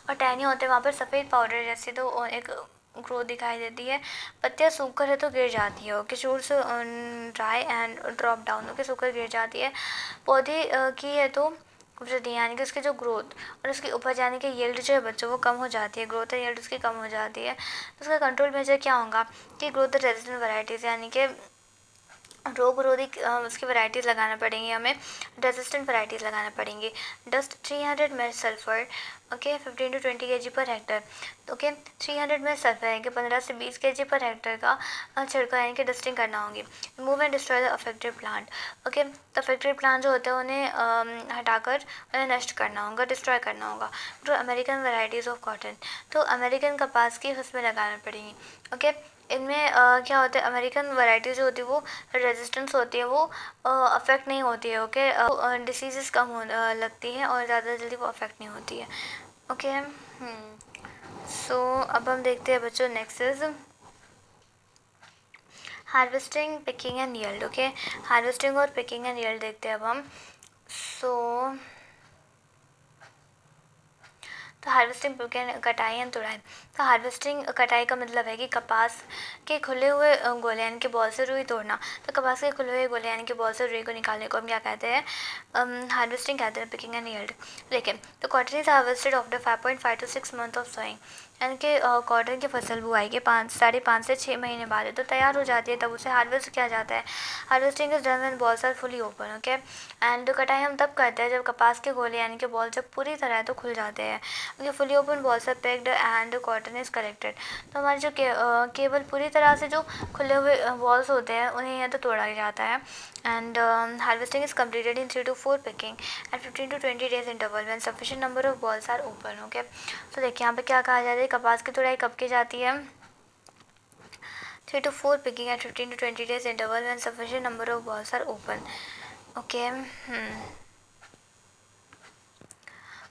और टहनियाँ होते हैं वहाँ पर सफ़ेद पाउडर जैसे तो एक ग्रोथ दिखाई देती है। पत्तियाँ सूख कर है तो गिर जाती है। Okay. Shoots dry and drop down, okay सूख कर गिर जाती है। पौधे की है तो वृद्धि यानी कि उसकी जो ग्रोथ और उसकी उपज यानी कि यील्ड जो है बच्चों वो कम हो जाती है, ग्रोथ और यील्ड उसकी कम हो जाती है। तो उसका कंट्रोल मेजर क्या होगा कि ग्रोथ रेजिस्टेंट वैरायटीज़ यानी कि रोग रोधी उसकी वैरायटीज़ लगाना पड़ेंगी हमें, रेजिस्टेंट वैरायटीज़ लगाना पड़ेंगी। Dust 300 mill sulphur, okay 15 to 20 kg per hectare. Okay. 300 mill sulphur यानी कि 15 से 20 kg पर हेक्टर का छिड़काव यानी कि डस्टिंग करना होगी। Remove and destroy the affected plant. Okay. तो अफेक्टेड प्लांट जो होते हैं उन्हें हटाकर उन्हें नष्ट करना होगा, डिस्ट्रॉय करना होगा। जो अमेरिकन वैरायटीज़ ऑफ कॉटन, तो अमेरिकन कपास की फसलें लगाना पड़ेंगी। ओके। इनमें क्या होता है, अमेरिकन वैरायटी जो होती है वो रेजिस्टेंस होती है, वो अफेक्ट नहीं होती है। ओके। डिसीज़ कम हो लगती है और ज़्यादा जल्दी वो अफेक्ट नहीं होती है। ओके। सो अब हम देखते हैं बच्चों next is harvesting, picking and yield. Okay. Harvesting और पिकिंग एंड यील्ड देखते हैं अब हम। सो तो हार्वेस्टिंग, कटाई एंड तुड़ाई। तो हार्वेस्टिंग कटाई का मतलब है कि कपास के खुले हुए गोले यानी कि बॉल से रुई तोड़ना। तो कपास के खुले हुए गोले यानी कि बॉल से रुई को निकालने को हम क्या कहते हैं, हार्वेस्टिंग कहते हैं, पिकिंग एंड यील्ड। लेकिन तो cotton is harvested after 5.5 to 6 month of sowing, यानी कि कॉटन की फसल बुआई के 5.5 से 6 महीने बाद है तो तैयार हो जाती है, तब उसे हार्वेस्ट किया जाता है। Harvesting is done when bolls are fully open. Okay. And कटाई हम तब करते हैं जब कपास के गोले यानी कि बॉल जब पूरी तरह तो खुल जाते हैं। Okay. Fully open bolls are picked and cotton is collected. तो हमारे जो केवल पूरी तरह से जो खुले हुए बॉल्स होते हैं उन्हें या तो तोड़ा जाता है। And harvesting is completed in 3 to 4 picking and 15 to 20 days interval when sufficient number of bolls are open. Okay. तो देखिए यहाँ पे क्या कहा जाता है, कपास की तुड़ाई कब की जाती है, 3 to 4 picking at 15 to 20 days interval when sufficient number of balls are open. Okay.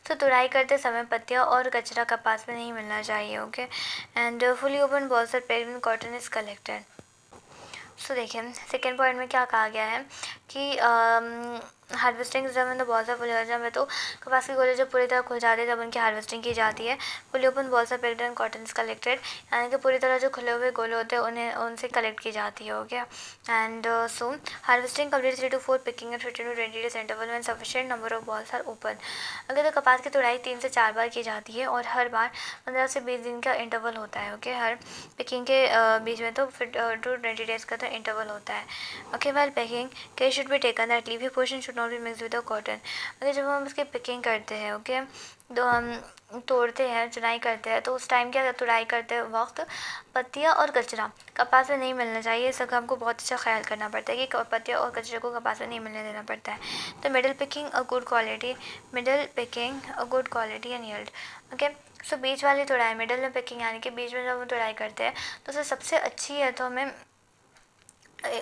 तो तुड़ाई करते समय पत्तियाँ और कचरा कपास में नहीं मिलना चाहिए। Okay. And fully open bolls are packed when cotton is collected. So देखिए सेकेंड पॉइंट में क्या कहा गया है कि हार्वेस्टिंग जब द बॉल्स ऑफ जब है तो कपास के गोले जब पूरी तरह खुल जाते हैं तब उनकी हार्वेस्टिंग की जाती है। Fully open balls of packed and cotton is collected, यानी कि पूरी तरह जो खुले हुए गोले होते हैं उन्हें उनसे कलेक्ट की जाती है। Okay. And so harvesting complete 3 to 4 picking and 15 to 20 days interval when sufficient number of bolls are open. अगर तो कपास की तुड़ाई 3 से 4 बार की जाती है और हर बार 15 से 20 दिन का इंटरवल होता है। ओके। हर पिकिंग के बीच में तो फिर 2 to 20 days का तो इंटरवल होता है। Okay. Well packing care should be taken that leafy portion should not be mix with the cotton. अगर जब हम उसकी पिकिंग करते हैं, ओके, तो हम तोड़ते हैं, चुनाई करते हैं, तो उस टाइम क्या तुड़ाई करते वक्त पत्तियाँ और कचरा कपास में नहीं मिलना चाहिए। इसका हमको बहुत अच्छा ख्याल करना पड़ता है कि पत्तियाँ और कचरे को कपास में नहीं मिलने देना पड़ता है। तो middle picking a good quality and yield. Okay. So बीच वाली तुड़ाई, मिडल में पिकिंग यानी कि बीच में जब हम तुड़ाई करते हैं तो उससे सबसे अच्छी है तो हमें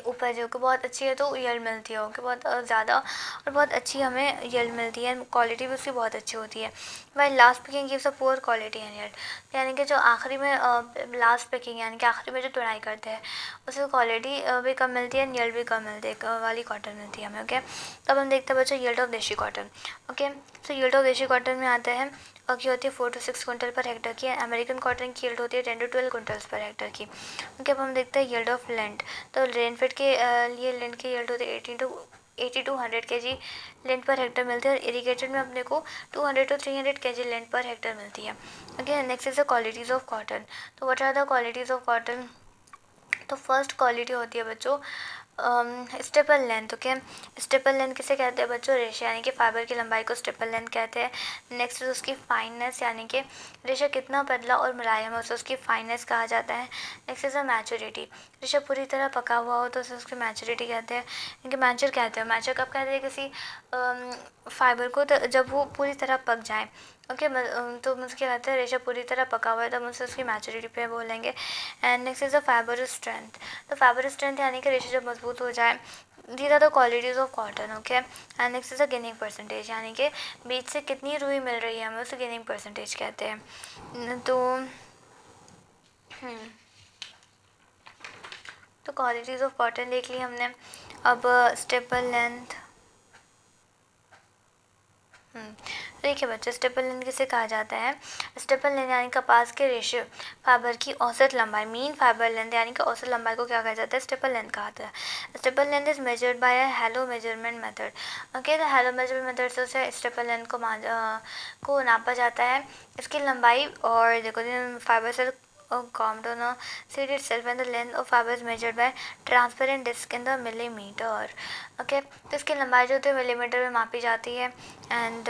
उपज हो कि बहुत अच्छी है तो यील्ड मिलती है कि बहुत ज़्यादा और बहुत अच्छी हमें यील्ड मिलती है, क्वालिटी भी उसकी बहुत अच्छी होती है। While last picking gives a poor quality and yield, यानी कि जो आखिरी में लास्ट पिकिंग यानी कि आखिरी में जो तुड़ाई करते हैं उसमें क्वालिटी भी कम मिलती है, यील्ड भी कम मिलती है वाली कॉटन मिलती है हमें। ओके, तब हम देखते हैं बच्चों yield of desi cotton. Okay, so yield of desi cotton में आता है की होती है 4 to 6 क्विंटल पर हेक्टर की। अमेरिकन कॉटन की यील्ड होती है 10 to 12 क्विंटल्स पर हेक्टर की। ओके, अब हम देखते हैं यील्ड ऑफ लेंट। तो रेनफेड के लिए लेंट की यील्ड होती है 80 to 100 kg लेंट पर हेक्टर मिलती है और इरीगेटेड में अपने को 200 to 300 kg लेंट पर हेक्टर मिलती है। Okay, next is the qualities of cotton. तो what are the qualities of cotton? तो फर्स्ट क्वालिटी होती है बच्चों staple length. Okay, staple length किसे कहते हैं बच्चों? रेशा, यानी कि फाइबर की लंबाई को स्टेपल लेंथ कहते हैं। नेक्स्ट उसकी फाइननेस, यानी कि रेशा कितना पतला और मुलायम है उसे उसकी फाइननेस कहा जाता है। नेक्स्ट इज अ मैच्योरिटी, रेशा पूरी तरह पका हुआ हो तो उसे उसकी मैच्योरिटी कहते हैं। इनके मैच्योर कहते हैं, मैच्योर कब कहते हैं किसी फाइबर को? तो जब वो पूरी तरह पक जाए। ओके, तो मुझे क्या कहते हैं रेशा पूरी तरह पका हुआ है तब मुझसे उसकी मैच्योरिटी पे बोलेंगे। And next is the fibre strength. तो फाइबर स्ट्रेंथ यानी कि रेशा जब मजबूत हो जाए। These are the qualities of cotton. Okay, and next is the ginning percentage, यानी कि बीच से कितनी रुई मिल रही है हमें उसे गेनिंग परसेंटेज कहते हैं। तो क्वालिटीज़ ऑफ कॉटन देख ली हमने। अब स्टेपल लेंथ, देखिए बच्चे स्टेपल लेंथ किसे कहा जाता है? स्टेपल लेंथ यानी कपास के रेशे फाइबर की औसत लंबाई, मीन फाइबर लेंथ यानी कि औसत लंबाई को क्या कहा जाता है? स्टेपल लेंथ कहा जाता है। Staple length is measured by a hello measurement method. Okay, तो हेलो मेजरमेंट मेथड से उसे स्टेपल लेंथ को नापा जाता है। इसकी लंबाई और देखो फाइबर से calmed on a seed itself and the length of fiber is measured by transparent disc in the millimeter. Okay, तो इसकी लंबाई जो होती है मिलीमीटर में मापी जाती है। एंड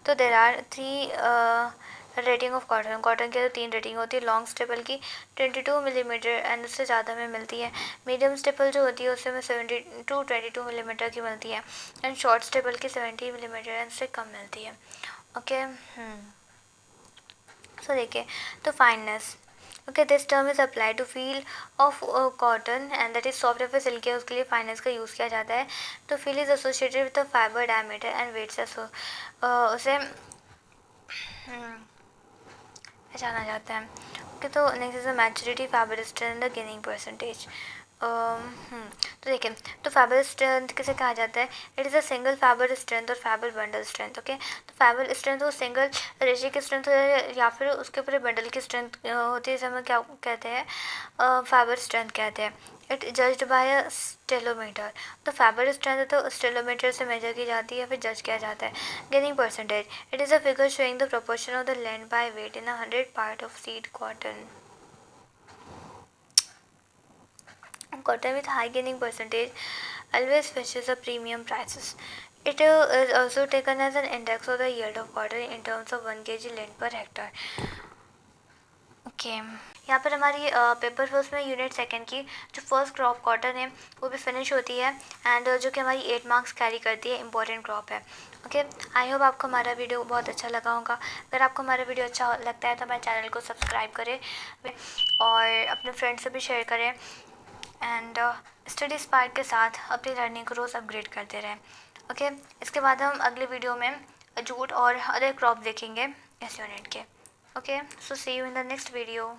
तो there are 3 rating of cotton. Cotton की तो 3 रेटिंग होती है। लॉन्ग स्टेपल की 22 मिलीमीटर एंड उससे ज़्यादा में मिलती है। मीडियम स्टेपल जो होती है उससे में 70 to 22 मिलीमीटर की मिलती है। एंड शॉर्ट स्टेपल की 70 मिलीमीटर एंड उससे कम मिलती है। ओके, सो देखिए, तो fineness. Okay, this term is apply to feel of cotton and that is soft या फिर सिल्की है, उसके लिए फाइननेस का यूज़ किया जाता है। तो feel is associated with the fibre diameter and weight से उसे पहचाना जाता है। ओके, तो next is the maturity fibre strength the ginning percentage. तो देखिए, तो फाइबर स्ट्रेंथ किसे कहा जाता है? It is a single fibre strength और फाइबर बंडल स्ट्रेंथ। ओके, तो फाइबर स्ट्रेंथ वो सिंगल रेशे की स्ट्रेंथ या फिर उसके ऊपर बंडल की स्ट्रेंथ होती है, इसे हम क्या कहते हैं? फाइबर स्ट्रेंथ कहते हैं। इट जज्ड बाय अ स्टेलोमीटर। तो फाइबर स्ट्रेंथ तो स्टेलोमीटर से मेजर की जाती है फिर जज किया जाता है। Gaining percentage, it is a figure showing the proportion of the length by weight in 100 part of seed cotton. Cotton with high gaining percentage always fetches a premium prices. It is also taken as an index of the yield of cotton in terms of 1 kg length per hectare. Okay, यहाँ पर हमारी पेपर फर्स्ट में यूनिट सेकंड की जो फर्स्ट क्रॉप कॉटन है वो भी फिनिश होती है एंड जो कि हमारी 8 मार्क्स कैरी करती है, इंपॉर्टेंट क्रॉप है। ओके, आई होप आपको हमारा वीडियो बहुत अच्छा लगा होगा। अगर आपको हमारा वीडियो अच्छा लगता है तो हमारे चैनल को सब्सक्राइब करें और अपने फ्रेंड्स से भी शेयर करें एंड स्टडी स्पार्क के साथ अपनी लर्निंग को रोज़ अपग्रेड करते रहें। ओके, इसके बाद हम अगले वीडियो में जूट और अदर क्रॉप देखेंगे इस यूनिट के। Okay, so see you in the next video.